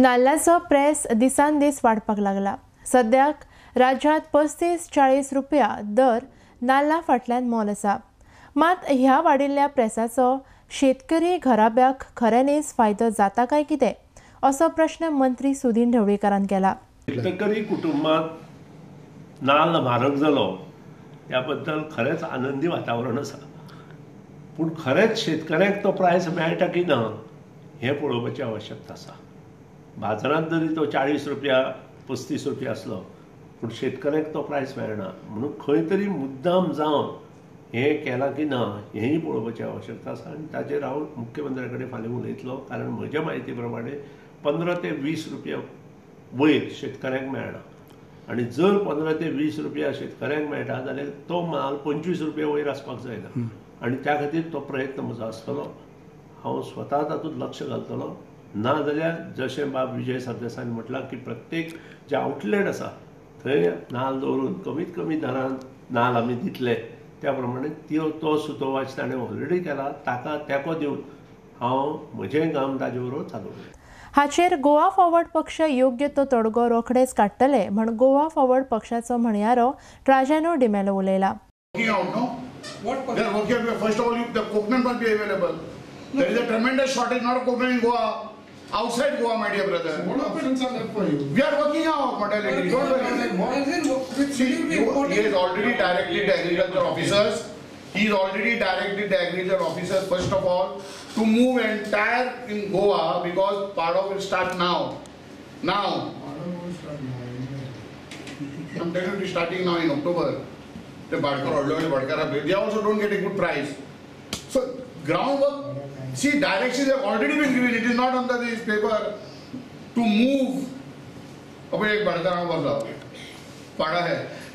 नाल्लाचो press दिसान दीस वाडपाक लागला। सद्याक राज्यांत 35-40 रुपया दर नाल्ला फाटल्यान मोल आसा। मात ह्या वाडिल्ल्या प्रेसाचो शेतकरी घराब्याक खऱ्यांनीच फायदो जाता काय कितें असो प्रश्न मंत्री सुदीन ढवळीकरान केला। शेतकरी कुटुंबात नाल्ल म्हारग जालो ह्या बद्दल खरेंच आनंदी वातावरण आसा, पूण खरेंच शेतकऱ्याक तो प्रायस मेळटा की ना हें पळोवपाची आवश्यकता आसा। बाजारांत जरी तो 40 रुपया 35 रुपया आसलो पूण शेतकऱ्याक तो प्रायस मेळना, म्हणून खंय तरी मुद्दाम जावन हें केलां की ना हेंय पळोवपाची आवश्यकता आसा। आनी ताचेर हांव मुख्यमंत्र्या कडेन फाल्यां उलयतलो, कारण म्हज्या म्हायती प्रमाणे 15 ते 20 रुपया वयर शेतकऱ्यांक मेळना, आनी जर 15 ते 20 रुपया शेतकऱ्यांक मेळटा जाल्यार तो माल 25 रुपया वयर आसपाक जायना, आनी त्या खातीर तो प्रयत्न म्हजो आसतलो। हांव स्वता तातूंत लक्ष घालतलो, ना जाल्यार जशें बाब विजय सरदेसायन म्हटलां की प्रत्येक जे आउटलेट आसा थंय नाल्ल दवरून कमीत कमी दरान नाल्ल आमी दितले, त्या प्रमाणे तो सुतोवाच ताणें ऑलरेडी केला। ताका तेंको दिवन हांव म्हजें काम ताजे बरोबर चालवतलें। हाचेर गोवा फॉरवर्ड पक्ष योग्य तो तोडगो रोखडेच काडटले म्हण गोवा फॉरवर्ड पक्षाचो म्हणयारो ट्राजेनो D'Mello उलयला। First of all, the coconut must be available. There is a tremendous shortage, not of coconut in Goa, outside Goa, my dear brother. What options are left for you? We are working out modality. Don't worry. See, he is already directed the agriculture officers. He is already directed the agriculture officers, first of all, to move entire in Goa, because Pado will start now. Now. I'm telling you, starting now in October. The Badkar, they also don't get a good price. So groundwork, see, directions have already been given. It is not under this paper to move.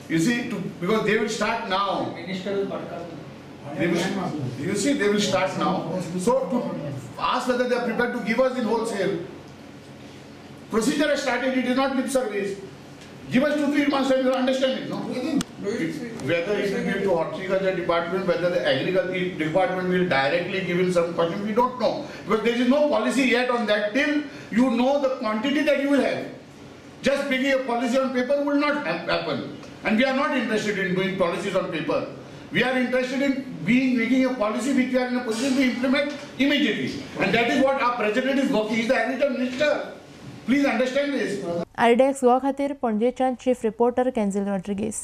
You see, because they will start now. You see, they will start now. So to ask whether they are prepared to give us in wholesale. Procedure has started. It is not lip service. Give us 2-3 months and you will understand it. No? Whether it will give to horticulture department, whether the agriculture department will directly give in some question, we don't know. Because there is no policy yet on that till you know the quantity that you will have. Just making a policy on paper will not happen. And we are not interested in doing policies on paper. We are interested in making a policy which we are in a position to implement immediately. And that is what our president is working. He is the agriculture minister. Please understand this. IDEX Goa खातीर पणजेच्यान chief reporter केन्झिल Rodrigues.